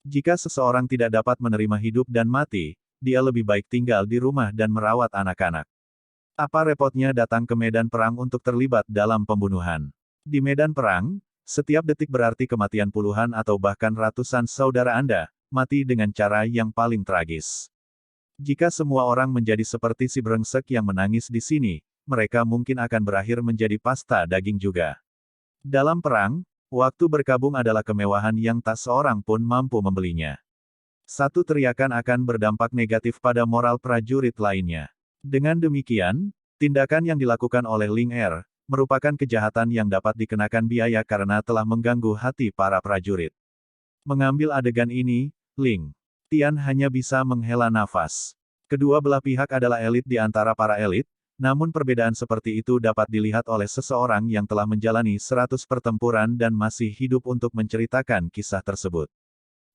Jika seseorang tidak dapat menerima hidup dan mati, dia lebih baik tinggal di rumah dan merawat anak-anak. Apa repotnya datang ke medan perang untuk terlibat dalam pembunuhan? Di medan perang, setiap detik berarti kematian puluhan atau bahkan ratusan saudara Anda, mati dengan cara yang paling tragis. Jika semua orang menjadi seperti si brengsek yang menangis di sini, mereka mungkin akan berakhir menjadi pasta daging juga. Dalam perang, waktu berkabung adalah kemewahan yang tak seorang pun mampu membelinya. Satu teriakan akan berdampak negatif pada moral prajurit lainnya. Dengan demikian, tindakan yang dilakukan oleh Ling Er, merupakan kejahatan yang dapat dikenakan biaya karena telah mengganggu hati para prajurit. Mengambil adegan ini, Ling Tian hanya bisa menghela nafas. Kedua belah pihak adalah elit di antara para elit, namun perbedaan seperti itu dapat dilihat oleh seseorang yang telah menjalani 100 pertempuran dan masih hidup untuk menceritakan kisah tersebut.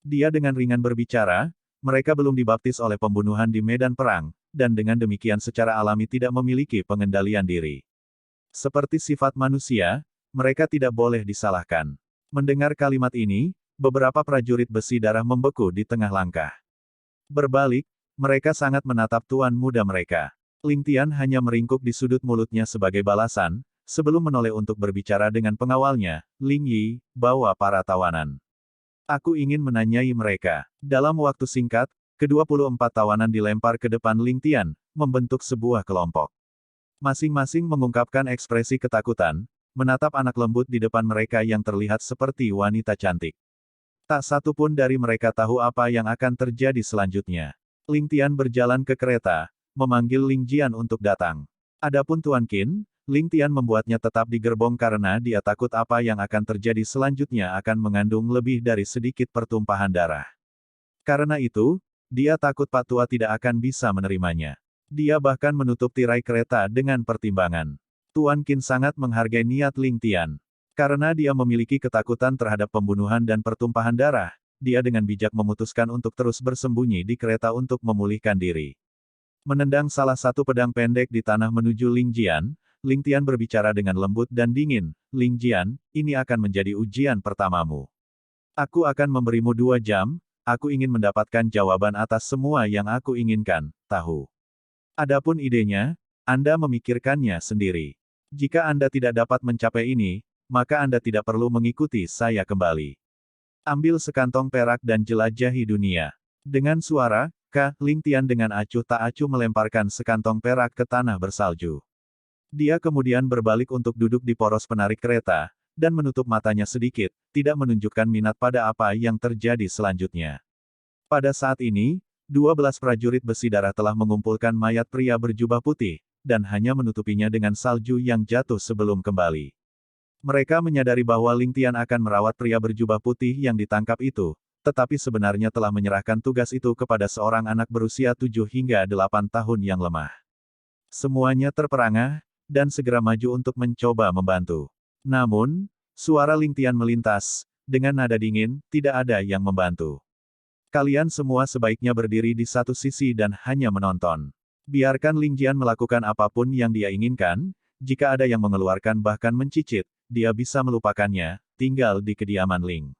Dia dengan ringan berbicara, mereka belum dibaptis oleh pembunuhan di medan perang, dan dengan demikian secara alami tidak memiliki pengendalian diri. Seperti sifat manusia, mereka tidak boleh disalahkan. Mendengar kalimat ini, beberapa prajurit besi darah membeku di tengah langkah. Berbalik, mereka sangat menatap tuan muda mereka. Ling Tian hanya meringkuk di sudut mulutnya sebagai balasan, sebelum menoleh untuk berbicara dengan pengawalnya, Ling Yi, bawa para tawanan. Aku ingin menanyai mereka. Dalam waktu singkat, ke-24 tawanan dilempar ke depan Ling Tian, membentuk sebuah kelompok. Masing-masing mengungkapkan ekspresi ketakutan, menatap anak lembut di depan mereka yang terlihat seperti wanita cantik. Tak satu pun dari mereka tahu apa yang akan terjadi selanjutnya. Ling Tian berjalan ke kereta, memanggil Ling Jian untuk datang. Adapun Tuan Qin, Ling Tian membuatnya tetap di gerbong karena dia takut apa yang akan terjadi selanjutnya akan mengandung lebih dari sedikit pertumpahan darah. Karena itu, dia takut Pak Tua tidak akan bisa menerimanya. Dia bahkan menutup tirai kereta dengan pertimbangan. Tuan Qin sangat menghargai niat Ling Tian. Karena dia memiliki ketakutan terhadap pembunuhan dan pertumpahan darah, dia dengan bijak memutuskan untuk terus bersembunyi di kereta untuk memulihkan diri. Menendang salah satu pedang pendek di tanah menuju Ling Jian, Ling Tian berbicara dengan lembut dan dingin, Ling Jian, ini akan menjadi ujian pertamamu. Aku akan memberimu 2 jam, aku ingin mendapatkan jawaban atas semua yang aku inginkan, tahu. Adapun idenya, Anda memikirkannya sendiri. Jika Anda tidak dapat mencapai ini, maka Anda tidak perlu mengikuti saya kembali. Ambil sekantong perak dan jelajahi dunia. Dengan suara, Ling Tian dengan acuh tak acuh melemparkan sekantong perak ke tanah bersalju. Dia kemudian berbalik untuk duduk di poros penarik kereta, dan menutup matanya sedikit, tidak menunjukkan minat pada apa yang terjadi selanjutnya. Pada saat ini, 12 prajurit besi darah telah mengumpulkan mayat pria berjubah putih, dan hanya menutupinya dengan salju yang jatuh sebelum kembali. Mereka menyadari bahwa Ling Tian akan merawat pria berjubah putih yang ditangkap itu, tetapi sebenarnya telah menyerahkan tugas itu kepada seorang anak berusia 7 hingga 8 tahun yang lemah. Semuanya terperangah, dan segera maju untuk mencoba membantu. Namun, suara Ling Tian melintas, dengan nada dingin, tidak ada yang membantu. Kalian semua sebaiknya berdiri di satu sisi dan hanya menonton. Biarkan Ling Jian melakukan apapun yang dia inginkan, jika ada yang mengeluarkan bahkan mencicit, dia bisa melupakannya, tinggal di kediaman Ling.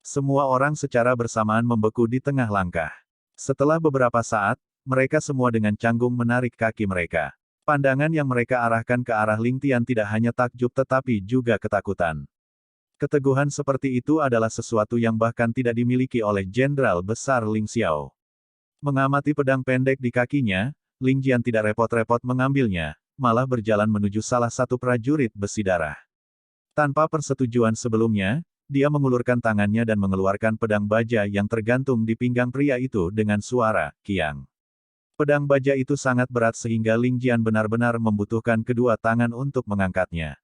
Semua orang secara bersamaan membeku di tengah langkah. Setelah beberapa saat, mereka semua dengan canggung menarik kaki mereka. Pandangan yang mereka arahkan ke arah Ling Tian tidak hanya takjub tetapi juga ketakutan. Keteguhan seperti itu adalah sesuatu yang bahkan tidak dimiliki oleh Jenderal Besar Ling Xiao. Mengamati pedang pendek di kakinya, Ling Jian tidak repot-repot mengambilnya, malah berjalan menuju salah satu prajurit besi darah. Tanpa persetujuan sebelumnya, dia mengulurkan tangannya dan mengeluarkan pedang baja yang tergantung di pinggang pria itu dengan suara kiang. Pedang baja itu sangat berat sehingga Ling Jian benar-benar membutuhkan kedua tangan untuk mengangkatnya.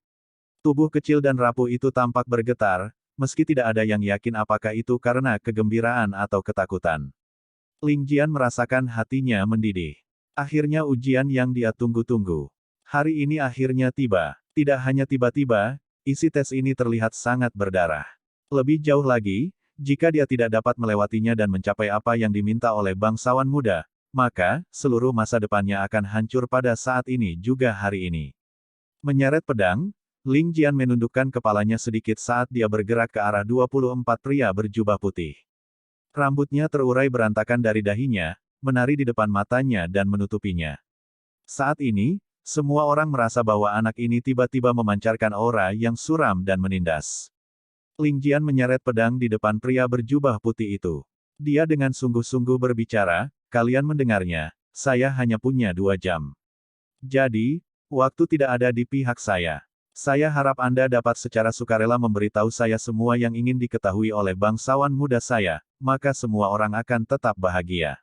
Tubuh kecil dan rapuh itu tampak bergetar, meski tidak ada yang yakin apakah itu karena kegembiraan atau ketakutan. Ling Jian merasakan hatinya mendidih. Akhirnya ujian yang dia tunggu-tunggu. Hari ini akhirnya tiba. Tidak hanya tiba-tiba, isi tes ini terlihat sangat berdarah. Lebih jauh lagi, jika dia tidak dapat melewatinya dan mencapai apa yang diminta oleh bangsawan muda, maka, seluruh masa depannya akan hancur pada saat ini juga hari ini. Menyeret pedang, Ling Jian menundukkan kepalanya sedikit saat dia bergerak ke arah 24 pria berjubah putih. Rambutnya terurai berantakan dari dahinya, menari di depan matanya dan menutupinya. Saat ini, semua orang merasa bahwa anak ini tiba-tiba memancarkan aura yang suram dan menindas. Ling Jian menyeret pedang di depan pria berjubah putih itu. Dia dengan sungguh-sungguh berbicara, "Kalian mendengarnya, saya hanya punya 2 jam. Jadi, waktu tidak ada di pihak saya. Saya harap Anda dapat secara sukarela memberitahu saya semua yang ingin diketahui oleh bangsawan muda saya, maka semua orang akan tetap bahagia."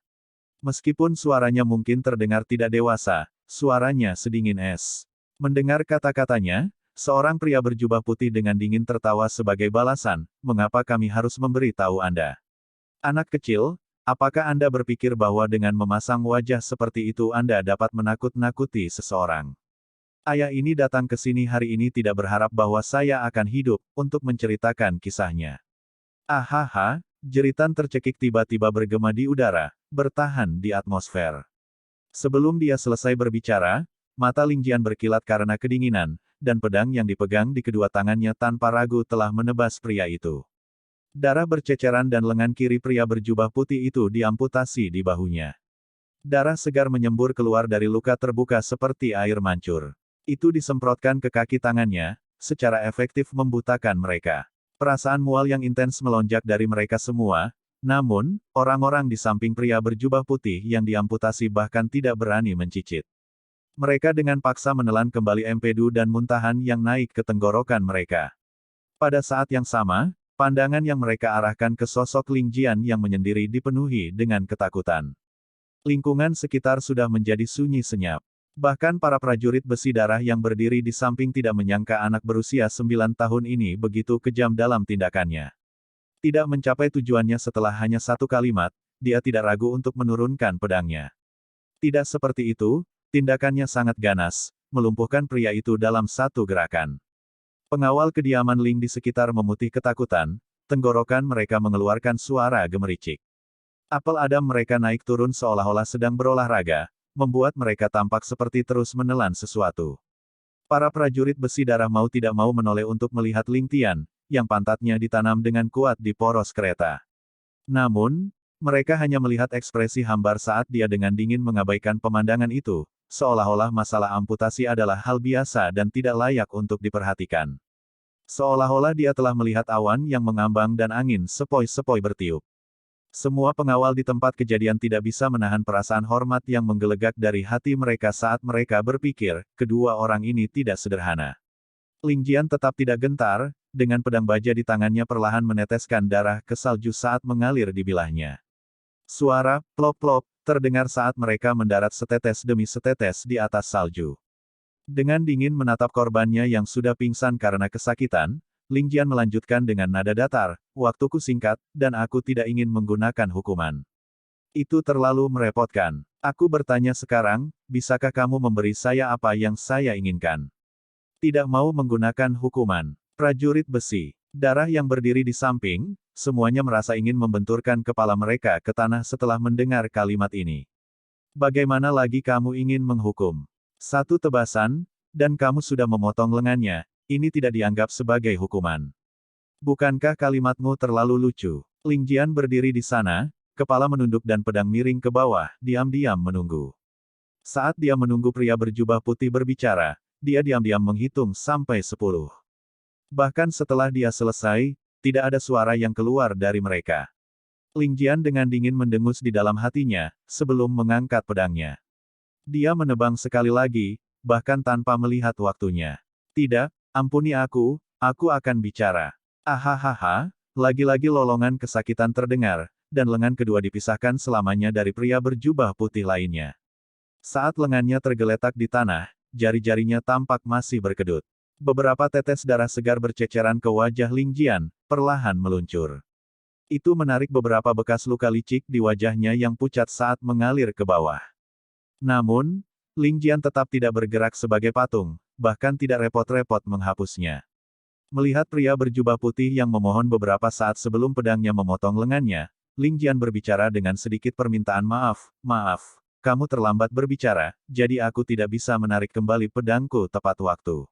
Meskipun suaranya mungkin terdengar tidak dewasa, suaranya sedingin es. Mendengar kata-katanya, seorang pria berjubah putih dengan dingin tertawa sebagai balasan, "Mengapa kami harus memberitahu Anda? Anak kecil, apakah Anda berpikir bahwa dengan memasang wajah seperti itu Anda dapat menakut-nakuti seseorang? Ayah ini datang ke sini hari ini tidak berharap bahwa saya akan hidup, untuk menceritakan kisahnya." Ahaha, jeritan tercekik tiba-tiba bergema di udara, bertahan di atmosfer. Sebelum dia selesai berbicara, mata Ling Jian berkilat karena kedinginan, dan pedang yang dipegang di kedua tangannya tanpa ragu telah menebas pria itu. Darah berceceran dan lengan kiri pria berjubah putih itu diamputasi di bahunya. Darah segar menyembur keluar dari luka terbuka seperti air mancur. Itu disemprotkan ke kaki tangannya, secara efektif membutakan mereka. Perasaan mual yang intens melonjak dari mereka semua, namun, orang-orang di samping pria berjubah putih yang diamputasi bahkan tidak berani mencicit. Mereka dengan paksa menelan kembali empedu dan muntahan yang naik ke tenggorokan mereka. Pada saat yang sama, pandangan yang mereka arahkan ke sosok Ling Jian yang menyendiri dipenuhi dengan ketakutan. Lingkungan sekitar sudah menjadi sunyi senyap. Bahkan para prajurit besi darah yang berdiri di samping tidak menyangka anak berusia 9 tahun ini begitu kejam dalam tindakannya. Tidak mencapai tujuannya setelah hanya 1 kalimat, dia tidak ragu untuk menurunkan pedangnya. Tidak seperti itu, tindakannya sangat ganas, melumpuhkan pria itu dalam 1 gerakan. Pengawal kediaman Ling di sekitar memutih ketakutan, tenggorokan mereka mengeluarkan suara gemericik. Apel Adam mereka naik turun seolah-olah sedang berolahraga, membuat mereka tampak seperti terus menelan sesuatu. Para prajurit besi darah mau tidak mau menoleh untuk melihat Ling Tian, yang pantatnya ditanam dengan kuat di poros kereta. Namun, mereka hanya melihat ekspresi hambar saat dia dengan dingin mengabaikan pemandangan itu, seolah-olah masalah amputasi adalah hal biasa dan tidak layak untuk diperhatikan. Seolah-olah dia telah melihat awan yang mengambang dan angin sepoi-sepoi bertiup. Semua pengawal di tempat kejadian tidak bisa menahan perasaan hormat yang menggelegak dari hati mereka saat mereka berpikir, kedua orang ini tidak sederhana. Ling Jian tetap tidak gentar, dengan pedang baja di tangannya perlahan meneteskan darah ke salju saat mengalir di bilahnya. Suara plop-plop terdengar saat mereka mendarat setetes demi setetes di atas salju. Dengan dingin menatap korbannya yang sudah pingsan karena kesakitan, Ling Jian melanjutkan dengan nada datar, "Waktuku singkat, dan aku tidak ingin menggunakan hukuman. Itu terlalu merepotkan. Aku bertanya sekarang, bisakah kamu memberi saya apa yang saya inginkan?" Tidak mau menggunakan hukuman. Prajurit besi darah yang berdiri di samping, semuanya merasa ingin membenturkan kepala mereka ke tanah setelah mendengar kalimat ini. "Bagaimana lagi kamu ingin menghukum? 1 tebasan, dan kamu sudah memotong lengannya, ini tidak dianggap sebagai hukuman. Bukankah kalimatmu terlalu lucu?" Ling Jian berdiri di sana, kepala menunduk dan pedang miring ke bawah, diam-diam menunggu. Saat dia menunggu pria berjubah putih berbicara, dia diam-diam menghitung sampai 10. Bahkan setelah dia selesai, tidak ada suara yang keluar dari mereka. Ling Jian dengan dingin mendengus di dalam hatinya, sebelum mengangkat pedangnya. Dia menebang sekali lagi, bahkan tanpa melihat waktunya. "Tidak, ampuni aku akan bicara." Ahahaha, lagi-lagi lolongan kesakitan terdengar, dan lengan kedua dipisahkan selamanya dari pria berjubah putih lainnya. Saat lengannya tergeletak di tanah, jari-jarinya tampak masih berkedut. Beberapa tetes darah segar berceceran ke wajah Ling Jian, perlahan meluncur. Itu menarik beberapa bekas luka licik di wajahnya yang pucat saat mengalir ke bawah. Namun, Ling Jian tetap tidak bergerak sebagai patung, bahkan tidak repot-repot menghapusnya. Melihat pria berjubah putih yang memohon beberapa saat sebelum pedangnya memotong lengannya, Ling Jian berbicara dengan sedikit permintaan maaf, "Maaf, kamu terlambat berbicara, jadi aku tidak bisa menarik kembali pedangku tepat waktu."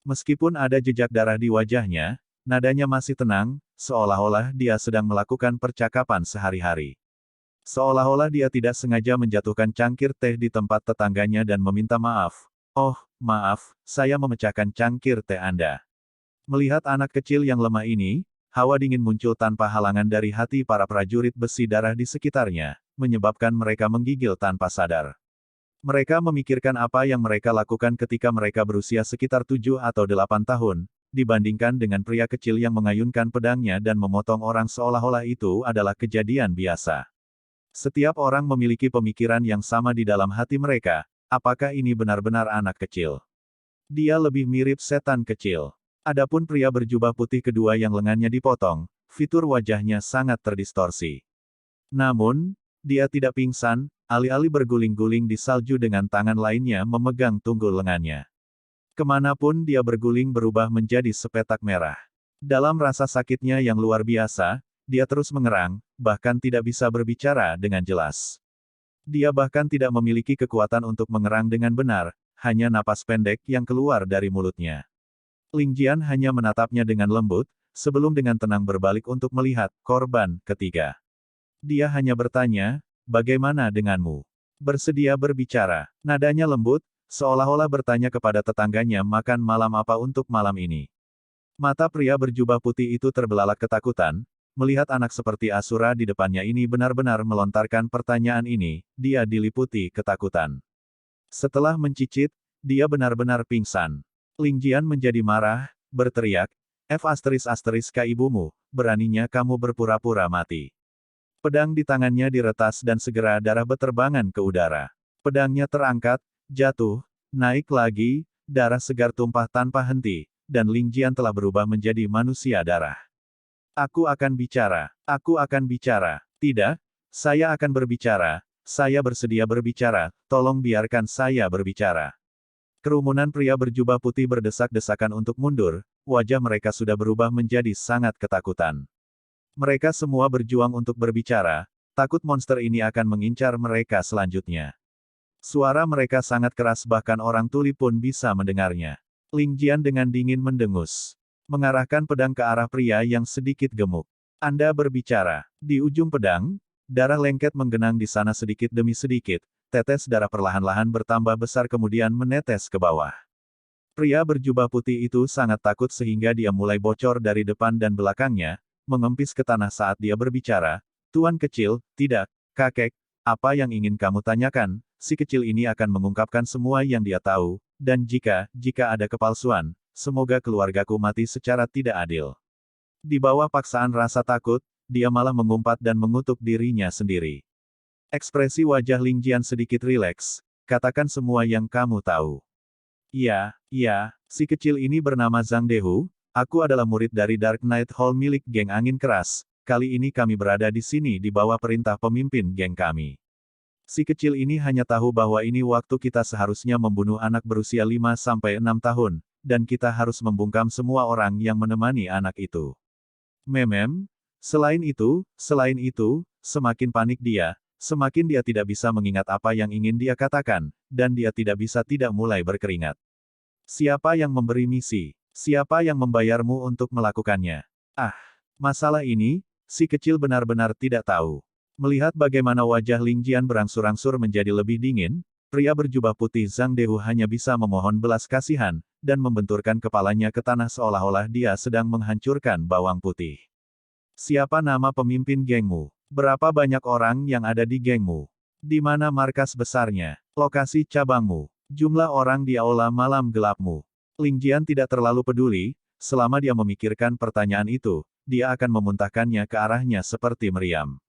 Meskipun ada jejak darah di wajahnya, nadanya masih tenang, seolah-olah dia sedang melakukan percakapan sehari-hari. Seolah-olah dia tidak sengaja menjatuhkan cangkir teh di tempat tetangganya dan meminta maaf. "Oh, maaf, saya memecahkan cangkir teh Anda." Melihat anak kecil yang lemah ini, hawa dingin muncul tanpa halangan dari hati para prajurit besi darah di sekitarnya, menyebabkan mereka menggigil tanpa sadar. Mereka memikirkan apa yang mereka lakukan ketika mereka berusia sekitar 7 atau 8 tahun, dibandingkan dengan pria kecil yang mengayunkan pedangnya dan memotong orang seolah-olah itu adalah kejadian biasa. Setiap orang memiliki pemikiran yang sama di dalam hati mereka, apakah ini benar-benar anak kecil? Dia lebih mirip setan kecil. Adapun pria berjubah putih kedua yang lengannya dipotong, fitur wajahnya sangat terdistorsi. Namun, dia tidak pingsan, alih-alih berguling-guling di salju dengan tangan lainnya memegang tunggul lengannya. Kemanapun dia berguling berubah menjadi sepetak merah. Dalam rasa sakitnya yang luar biasa, dia terus mengerang, bahkan tidak bisa berbicara dengan jelas. Dia bahkan tidak memiliki kekuatan untuk mengerang dengan benar, hanya napas pendek yang keluar dari mulutnya. Ling Jian hanya menatapnya dengan lembut, sebelum dengan tenang berbalik untuk melihat korban ketiga. Dia hanya bertanya, "Bagaimana denganmu? Bersedia berbicara?" Nadanya lembut, seolah-olah bertanya kepada tetangganya makan malam apa untuk malam ini. Mata pria berjubah putih itu terbelalak ketakutan. Melihat anak seperti Asura di depannya ini benar-benar melontarkan pertanyaan ini, dia diliputi ketakutan. Setelah mencicit, dia benar-benar pingsan. Ling Jian menjadi marah, berteriak, "F*** ibumu, beraninya kamu berpura-pura mati." Pedang di tangannya diretas dan segera darah beterbangan ke udara. Pedangnya terangkat, jatuh, naik lagi, darah segar tumpah tanpa henti, dan Ling Jian telah berubah menjadi manusia darah. "Aku akan bicara. Aku akan bicara. Tidak, saya akan berbicara. Saya bersedia berbicara. Tolong biarkan saya berbicara." Kerumunan pria berjubah putih berdesak-desakan untuk mundur, wajah mereka sudah berubah menjadi sangat ketakutan. Mereka semua berjuang untuk berbicara, takut monster ini akan mengincar mereka selanjutnya. Suara mereka sangat keras bahkan orang tuli pun bisa mendengarnya. Ling Jian dengan dingin mendengus. Mengarahkan pedang ke arah pria yang sedikit gemuk. "Anda berbicara." Di ujung pedang, darah lengket menggenang di sana sedikit demi sedikit, tetes darah perlahan-lahan bertambah besar kemudian menetes ke bawah. Pria berjubah putih itu sangat takut sehingga dia mulai bocor dari depan dan belakangnya, mengempis ke tanah saat dia berbicara, "Tuan kecil, tidak, kakek, apa yang ingin kamu tanyakan?" Si kecil ini akan mengungkapkan semua yang dia tahu, dan jika ada kepalsuan, semoga keluargaku mati secara tidak adil. Di bawah paksaan rasa takut, dia malah mengumpat dan mengutuk dirinya sendiri. Ekspresi wajah Ling Jian sedikit rileks, "Katakan semua yang kamu tahu." "Iya, si kecil ini bernama Zhang Dehu, aku adalah murid dari Dark Knight Hall milik geng angin keras, kali ini kami berada di sini di bawah perintah pemimpin geng kami." Si kecil ini hanya tahu bahwa ini waktu kita seharusnya membunuh anak berusia 5-6 tahun, dan kita harus membungkam semua orang yang menemani anak itu. Selain itu, semakin panik dia, semakin dia tidak bisa mengingat apa yang ingin dia katakan, dan dia tidak bisa tidak mulai berkeringat. "Siapa yang memberi misi? Siapa yang membayarmu untuk melakukannya?" Masalah ini, si kecil benar-benar tidak tahu. Melihat bagaimana wajah Ling Jian berangsur-angsur menjadi lebih dingin, pria berjubah putih Zhang Dehu hanya bisa memohon belas kasihan, dan membenturkan kepalanya ke tanah seolah-olah dia sedang menghancurkan bawang putih. "Siapa nama pemimpin gengmu? Berapa banyak orang yang ada di gengmu? Di mana markas besarnya? Lokasi cabangmu? Jumlah orang di aula malam gelapmu?" Ling Jian tidak terlalu peduli, selama dia memikirkan pertanyaan itu, dia akan memuntahkannya ke arahnya seperti meriam.